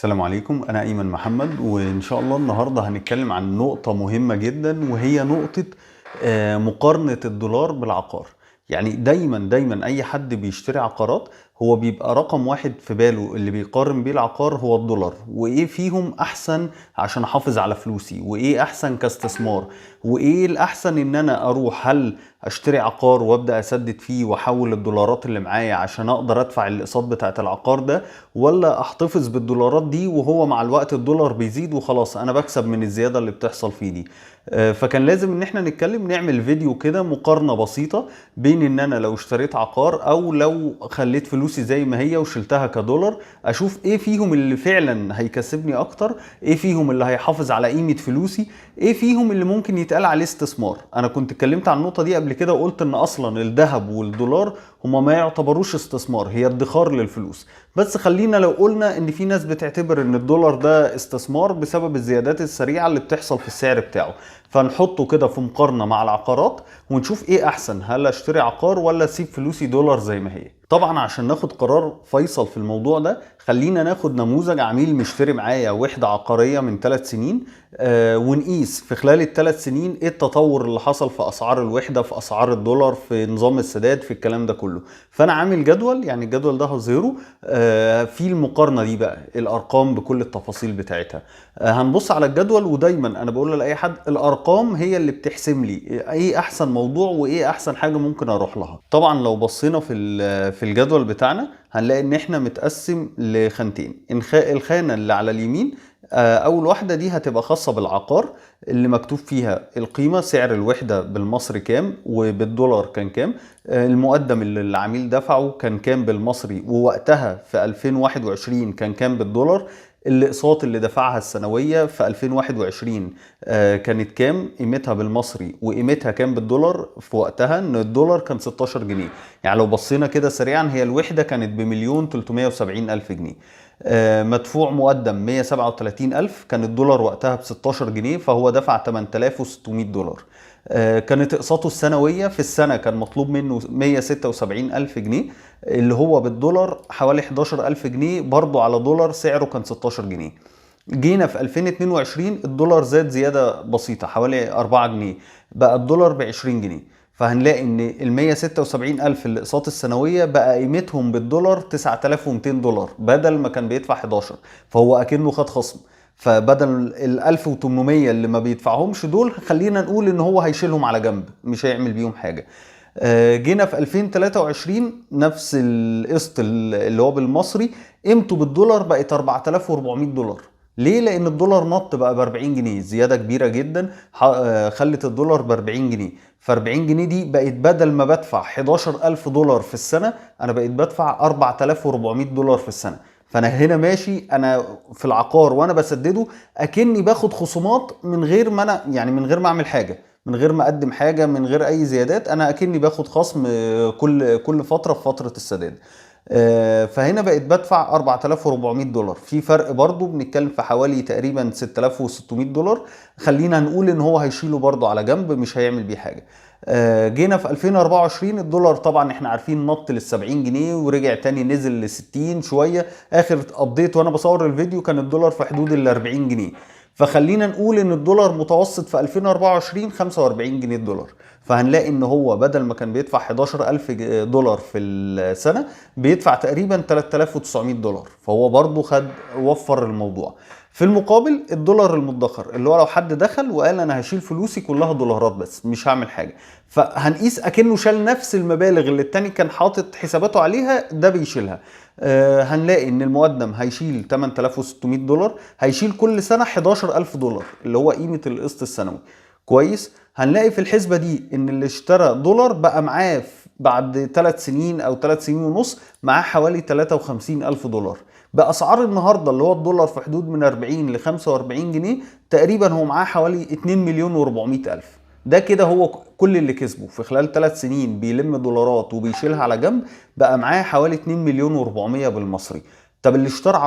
السلام عليكم، أنا أيمن محمد، وإن شاء الله النهاردة هنتكلم عن نقطة مهمة جدا، وهي نقطة مقارنة الدولار بالعقار. يعني دايما أي حد بيشتري عقارات هو بيبقى رقم واحد في باله اللي بيقارن بيه العقار هو الدولار، وإيه فيهم أحسن عشان أحافظ على فلوسي، وإيه أحسن كاستثمار، وإيه الأحسن إن أنا أروح هل أشتري عقار وأبدأ أسدد فيه وأحول الدولارات اللي معايا عشان أقدر أدفع الأقساط بتاعة العقار ده، ولا احتفظ بالدولارات دي وهو مع الوقت الدولار بيزيد وخلاص انا بكسب من الزيادة اللي بتحصل فيه دي. فكان لازم ان احنا نعمل فيديو كده مقارنة بسيطة بين ان انا لو اشتريت عقار او لو خليت فلوسي زي ما هي وشلتها كدولار، اشوف ايه فيهم اللي فعلا هيكسبني اكتر، ايه فيهم اللي هيحافظ على قيمة فلوسي، ايه فيهم اللي ممكن يتقال عليه استثمار. انا كنت اتكلمت عن النقطة دي قبل كده وقلت ان اصلا الذهب والدولار هما ما يعتبروش استثمار، هي ادخار للفلوس. بس خلينا لو قلنا ان في ناس بتعتبر ان الدولار ده استثمار بسبب الزيادات السريعة اللي بتحصل في السعر بتاعه، فنحطه كده في مقارنة مع العقارات ونشوف ايه احسن، هل اشتري عقار ولا اسيب فلوسي دولار زي ما هي. طبعا عشان ناخد قرار فيصل في الموضوع ده خلينا ناخد نموذج عميل مشتري معايا وحدة عقارية من 3 سنين، ونقيس في خلال الثلاث سنين ايه التطور اللي حصل في اسعار الوحدة، في اسعار الدولار، في نظام السداد، في الكلام ده كله. فانا عامل جدول، يعني الجدول ده هظهره في المقارنة دي بقى الارقام بكل التفاصيل بتاعتها. هنبص على الجدول، ودايما انا بقول لاي حد الارقام هي اللي بتحسم لي ايه احسن موضوع وايه احسن حاجة ممكن اروح لها. طبعا لو بصينا في الجدول بتاعنا هنلاقي ان احنا متقسم لخانتين. الخانة اللي على اليمين اول واحدة دي هتبقى خاصة بالعقار، اللي مكتوب فيها القيمة، سعر الوحدة بالمصري كام وبالدولار كان كام، المقدم اللي العميل دفعه كان كام بالمصري ووقتها في 2021 كان كام بالدولار، الاقساط اللي دفعها السنوية في 2021 كانت كام قيمتها بالمصري وقيمتها كام بالدولار في وقتها، ان الدولار كان 16 جنيه. يعني لو بصينا كده سريعا هي الوحدة كانت بمليون 370 ألف جنيه. مدفوع مقدم 137 ألف، كان الدولار وقتها ب 16 جنيه، فهو دفع 8600 دولار. كانت اقساطه السنوية في السنة كان مطلوب منه 176 ألف جنيه، اللي هو بالدولار حوالي 11 ألف جنيه، برضو على دولار سعره كان 16 جنيه. جينا في 2022 الدولار زاد زيادة بسيطة حوالي 4 جنيه، بقى الدولار ب 20 جنيه. فهنلاقي ان ال 176 ألف الاقساط السنوية بقى قيمتهم بالدولار 9200 دولار بدل ما كان بيدفع 11، فهو أكنه خد خصم. فبدل ال 1800 اللي ما بيدفعهمش دول خلينا نقول ان هو هيشيلهم على جنب، مش هيعمل بيهم حاجة. جينا في 2023 نفس القسط اللي هو بالمصري قيمته بالدولار بقت 4400 دولار. ليه؟ لان الدولار نط بقى ب 40 جنيه، زياده كبيره جدا خلت الدولار ب 40 جنيه. ف 40 جنيه دي بقت بدل ما بدفع 11000 دولار في السنه انا بقيت بدفع 4400 دولار في السنه. فانا هنا ماشي انا في العقار وانا بسدده اكني باخد خصومات من غير ما انا يعني من غير ما اعمل حاجه، من غير ما اقدم حاجه، من غير اي زيادات، انا اكني باخد خصم كل فتره في فتره السداد. فهنا بقيت بدفع 4400 دولار، في فرق برضو بنتكلم في حوالي تقريبا 6600 دولار. خلينا نقول ان هو هيشيله برضو على جنب، مش هيعمل بيه حاجه. جينا في 2024 الدولار طبعا احنا عارفين نط لل 70 جنيه ورجع تاني نزل ل 60 شويه. اخر ابديت وانا بصور الفيديو كان الدولار في حدود ال 40 جنيه. فخلينا نقول ان الدولار متوسط في 2024 45 جنيه الدولار. فهنلاقي ان هو بدل ما كان بيدفع 11000 دولار في السنة بيدفع تقريبا 3900 دولار، فهو برضو وفر الموضوع. في المقابل الدولار المدخر اللي هو لو حد دخل وقال انا هشيل فلوسي كلها دولارات بس مش هعمل حاجة، فهنقيس اكنه شال نفس المبالغ اللي التاني كان حاطط حساباته عليها، ده بيشيلها. هنلاقي ان المقدم هيشيل 8600 دولار، هيشيل كل سنة 11000 دولار اللي هو قيمة القسط السنوي. كويس. هنلاقي في الحسبة دي ان اللي اشترى دولار بقى معاه بعد 3 سنين او 3 سنين ونص معاه حوالي 53 ألف دولار. بأسعار النهاردة اللي هو الدولار في حدود من 40 ل 45 جنيه تقريبا هو معاه حوالي 2 مليون و400 ألف. ده كده هو كل اللي كسبه في خلال 3 سنين بيلم دولارات وبيشيلها على جنب، بقى معاه حوالي 2 مليون و400 بالمصري. طب اللي اشترى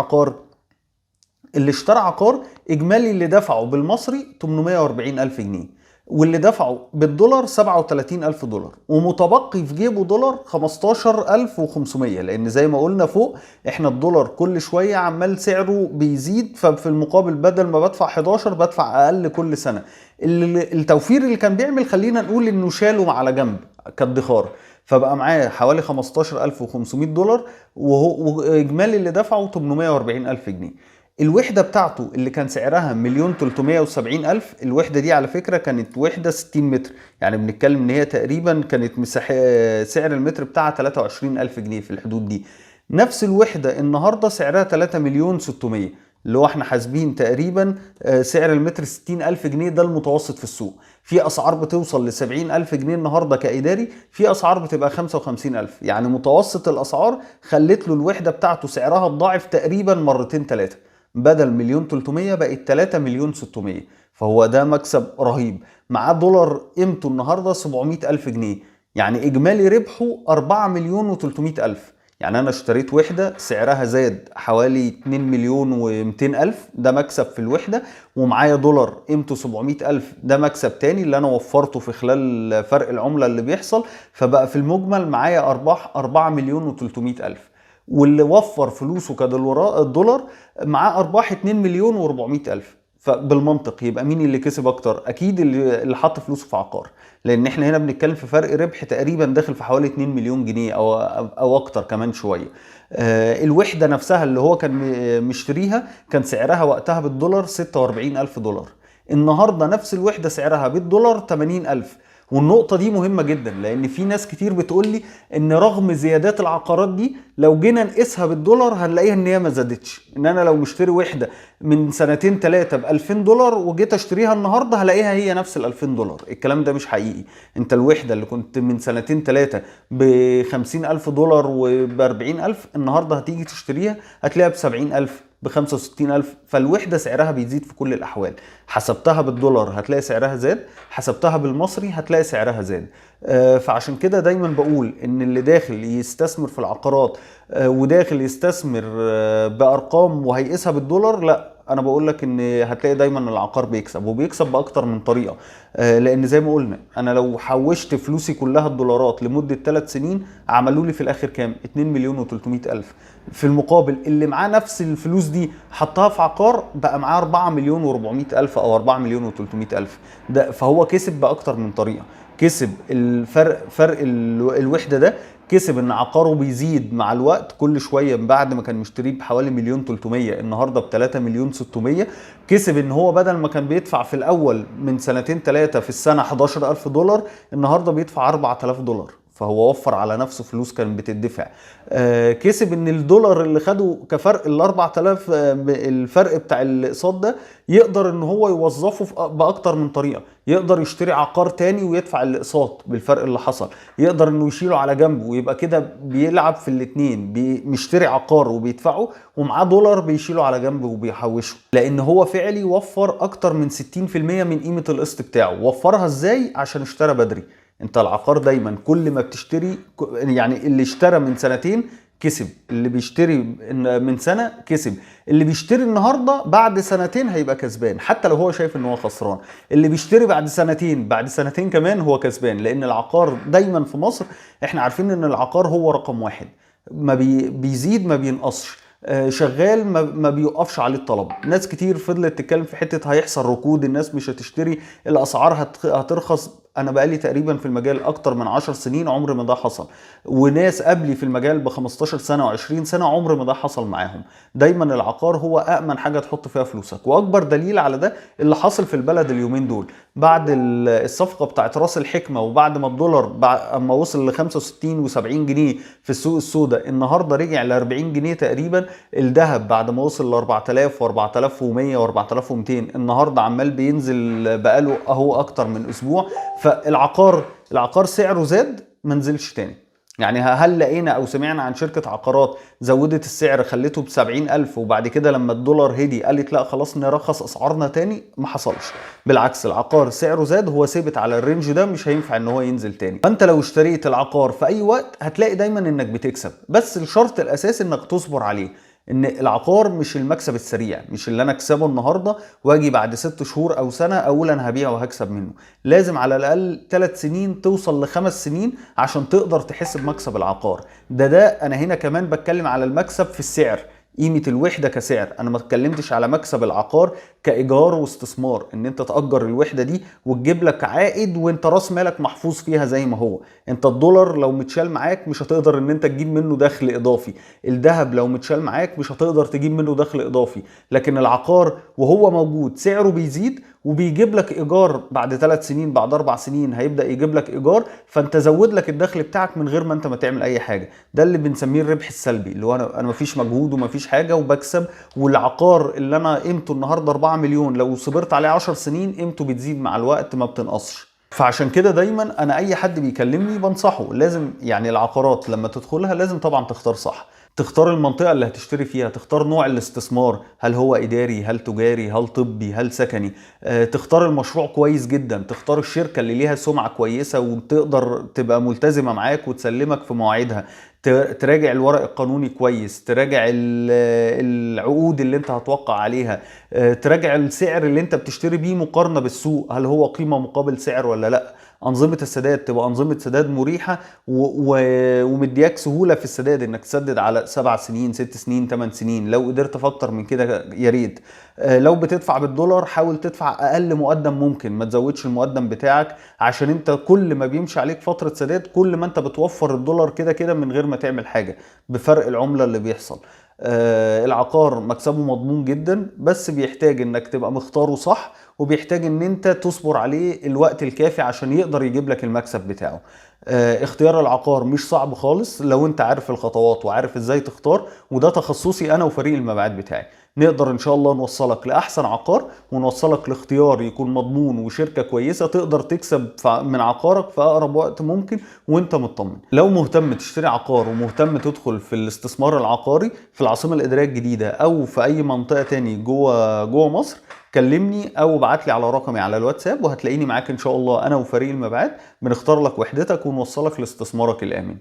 عقار اجمالي اللي دفعه بالمصري 840 الف جنيه. واللي دفعوا بالدولار 37,000 دولار، ومتبقي في جيبه دولار 15,500. لان زي ما قلنا فوق، احنا الدولار كل شوية عمال سعره بيزيد، ففي المقابل بدل ما بدفع 11 بدفع اقل كل سنة. التوفير اللي كان بيعمل، خلينا نقول انه شاله على جنب كادخار، فبقى معاه حوالي 15,500 دولار، واجمالي اللي دفعه 840,000 جنيه. الوحدة بتاعته اللي كان سعرها 1,370,000، الوحدة دي على فكرة كانت وحدة 60 متر، يعني بنتكلم ان هي تقريبا كانت سعر المتر بتاعها 23,000 جنيه في الحدود دي. نفس الوحدة النهاردة سعرها 3,600,000، اللي هو احنا حاسبين تقريبا سعر المتر 60,000 جنيه، ده المتوسط في السوق. في اسعار بتوصل ل70,000 جنيه النهارده كإداري، في اسعار بتبقى 55,000. يعني متوسط الاسعار خلت له الوحده بتاعته سعرها اتضاعف تقريبا مرتين ثلاثه، بدل 1,300,000 بقت 3,600,000. فهو ده مكسب رهيب. معاه دولار قيمته النهارده 700,000 جنيه، يعني اجمالي ربحه 4,300,000. يعني انا اشتريت وحده سعرها زاد حوالي 2,200,000، ده مكسب في الوحده، ومعايا دولار قيمته 700,000، ده مكسب تاني اللي انا وفرته في خلال فرق العمله اللي بيحصل. فبقى في المجمل معايا ارباح 4,300,000. واللي وفر فلوسه الدولار معاه ارباح 2,400,000. فبالمنطق يبقى مين اللي كسب اكتر؟ اكيد اللي حط فلوسه في عقار، لان احنا هنا بنتكلم في فرق ربح تقريبا داخل في حوالي 2 مليون جنيه او اكتر كمان شويه. الوحده نفسها اللي هو كان مشتريها كان سعرها وقتها بالدولار 46,000 دولار، النهارده نفس الوحده سعرها بالدولار 80,000. والنقطة دي مهمة جدا، لأن في ناس كتير بتقول لي إن رغم زيادات العقارات دي لو جينا نقيسها بالدولار هنلاقيها إن هي ما زادتش. إن أنا لو مشتري وحدة من سنتين ثلاثة ب 2000 دولار وجيت أشتريها النهاردة هلاقيها هي نفس ال 2000 دولار. الكلام ده مش حقيقي. أنت الوحدة اللي كنت من سنتين ثلاثة ب 50,000 دولار وب 40,000، النهاردة هتيجي تشتريها هتلاقيها ب 70,000 ب 65,000. فالوحدة سعرها بيزيد في كل الأحوال. حسبتها بالدولار هتلاقي سعرها زاد، حسبتها بالمصري هتلاقي سعرها زاد. فعشان كده دايما بقول ان اللي داخل يستثمر في العقارات وداخل يستثمر بأرقام وهيقيسها بالدولار، لا، انا بقول لك ان هتلاقي دايما العقار بيكسب، وبيكسب باكتر من طريقه. لان زي ما قلنا انا لو حوشت فلوسي كلها الدولارات لمده 3 سنين عملوا لي في الاخر كام؟ 2,300,000. في المقابل اللي معاه نفس الفلوس دي حطها في عقار بقى معاه 4,400,000 او 4,300,000. ده فهو كسب باكتر من طريقه. كسب فرق الوحده ده، كسب ان عقاره بيزيد مع الوقت كل شويه، بعد ما كان مشتريه بحوالي 1,300,000 النهارده ب 3,600,000. كسب ان هو بدل ما كان بيدفع في الاول من سنتين ثلاثه في السنه 11,000 دولار، النهارده بيدفع 4,000 دولار، فهو وفر على نفسه فلوس كانت بتدفع. كسب ان الدولار اللي خده كفرق ال 4,000، الفرق بتاع الاقساط ده يقدر ان هو يوظفه باكتر من طريقه. يقدر يشتري عقار تاني ويدفع الاقساط بالفرق اللي حصل، يقدر انه يشيله على جنبه ويبقى كده بيلعب في الاتنين، مشتري عقار وبيدفعه ومعاه دولار بيشيله على جنبه وبيحوشه. لان هو فعلي وفر اكتر من 60% من قيمه القسط بتاعه. وفرها ازاي؟ عشان اشترى بدري. انت العقار دايما كل ما بتشتري، يعني اللي اشترى من سنتين كسب، اللي بيشتري من سنة كسب، اللي بيشتري النهاردة بعد سنتين هيبقى كسبان حتى لو هو شايف ان هو خسران. اللي بيشتري بعد سنتين، بعد سنتين كمان هو كسبان. لان العقار دايما في مصر احنا عارفين ان العقار هو رقم واحد، ما بيزيد ما بينقصش، شغال ما بيوقفش عليه الطلب. ناس كتير فضلت تتكلم في حتة هيحصل ركود، الناس مش هتشتري، الاسعار هترخص. انا بقالي تقريبا في المجال اكتر من 10 سنين عمر ما ده حصل، وناس قبلي في المجال ب 15 سنة و20 سنة عمر ما ده حصل معاهم. دايما العقار هو أأمن حاجة تحط فيها فلوسك. واكبر دليل على ده اللي حاصل في البلد اليومين دول بعد الصفقة بتاعت راس الحكمة، وبعد ما الدولار اما وصل ل 65 و70 جنيه في السوق السوداء، النهارده رجع ل 40 جنيه تقريبا. الذهب بعد ما وصل ل 4000 و4100 و4200 النهارده عمال بينزل بقاله اهو اكتر من اسبوع. فالعقار سعره زاد ما نزلش تاني. يعني هل لقينا او سمعنا عن شركة عقارات زودت السعر خلته ب 70,000 وبعد كده لما الدولار هدي قالت لا خلاص نرخص اسعارنا تاني؟ ما حصلش. بالعكس، العقار سعره زاد، هو ثابت على الرينج ده، مش هينفع ان هو ينزل تاني. فانت لو اشتريت العقار في اي وقت هتلاقي دايما انك بتكسب، بس الشرط الاساسي انك تصبر عليه. ان العقار مش المكسب السريع، مش اللي انا اكسبه النهارده واجي بعد 6 شهور او سنه اقول انا هبيعه وهكسب منه. لازم على الاقل 3 سنين توصل ل5 سنين عشان تقدر تحس بمكسب العقار. ده انا هنا كمان بتكلم على المكسب في السعر، قيمة الوحدة كسعر. انا ما اتكلمتش على مكسب العقار كايجار واستثمار، ان انت تأجر الوحدة دي وتجيب لك عائد وانت راس مالك محفوظ فيها زي ما هو. انت الدولار لو متشال معاك مش هتقدر ان انت تجيب منه دخل اضافي، الذهب لو متشال معاك مش هتقدر تجيب منه دخل اضافي، لكن العقار وهو موجود سعره بيزيد وبيجيب لك ايجار بعد 3 سنين، بعد 4 سنين هيبدا يجيب لك ايجار، فانت زود لك الدخل بتاعك من غير ما انت ما تعمل اي حاجه. ده اللي بنسميه الربح السلبي، اللي هو انا مفيش مجهود ومفيش حاجه وبكسب، والعقار اللي انا قيمته النهارده 4 مليون لو صبرت عليه 10 سنين قيمته بتزيد مع الوقت ما بتنقصش. فعشان كده دايما انا اي حد بيكلمني بنصحه لازم يعني العقارات لما تدخلها لازم طبعا تختار صح، تختار المنطقة اللي هتشتري فيها، تختار نوع الاستثمار، هل هو إداري، هل تجاري، هل طبي، هل سكني، تختار المشروع كويس جدا، تختار الشركة اللي ليها سمعة كويسة وتقدر تبقى ملتزمة معاك وتسلمك في مواعيدها، تراجع الورق القانوني كويس، تراجع العقود اللي انت هتوقع عليها، تراجع السعر اللي انت بتشتري بيه مقارنة بالسوق، هل هو قيمة مقابل سعر ولا لا. أنظمة السداد تبقى أنظمة سداد مريحة ومدياك سهولة في السداد، إنك تسدد على 7 سنين 6 سنين 8 سنين، لو قدرت أكتر من كده يا ريت. لو بتدفع بالدولار حاول تدفع أقل مقدم ممكن، ما تزودش المقدم بتاعك، عشان أنت كل ما بيمشي عليك فترة سداد كل ما أنت بتوفر الدولار كده كده من غير ما تعمل حاجة بفرق العملة اللي بيحصل. العقار مكسبه مضمون جدا، بس بيحتاج انك تبقى مختاره صح، وبيحتاج ان انت تصبر عليه الوقت الكافي عشان يقدر يجيب لك المكسب بتاعه. اختيار العقار مش صعب خالص لو انت عارف الخطوات وعارف ازاي تختار، وده تخصصي انا وفريق المبيعات بتاعي. نقدر ان شاء الله نوصلك لاحسن عقار ونوصلك لاختيار يكون مضمون وشركة كويسة تقدر تكسب من عقارك في اقرب وقت ممكن وانت مطمن. لو مهتم تشتري عقار ومهتم تدخل في الاستثمار العقاري في العاصمة الإدارية الجديدة او في اي منطقة تاني جوه مصر، كلمني او ابعت لي على رقمي على الواتساب وهتلاقيني معاك ان شاء الله انا وفريق المبيعات بنختار لك وحدتك ونوصلك لاستثمارك الامن.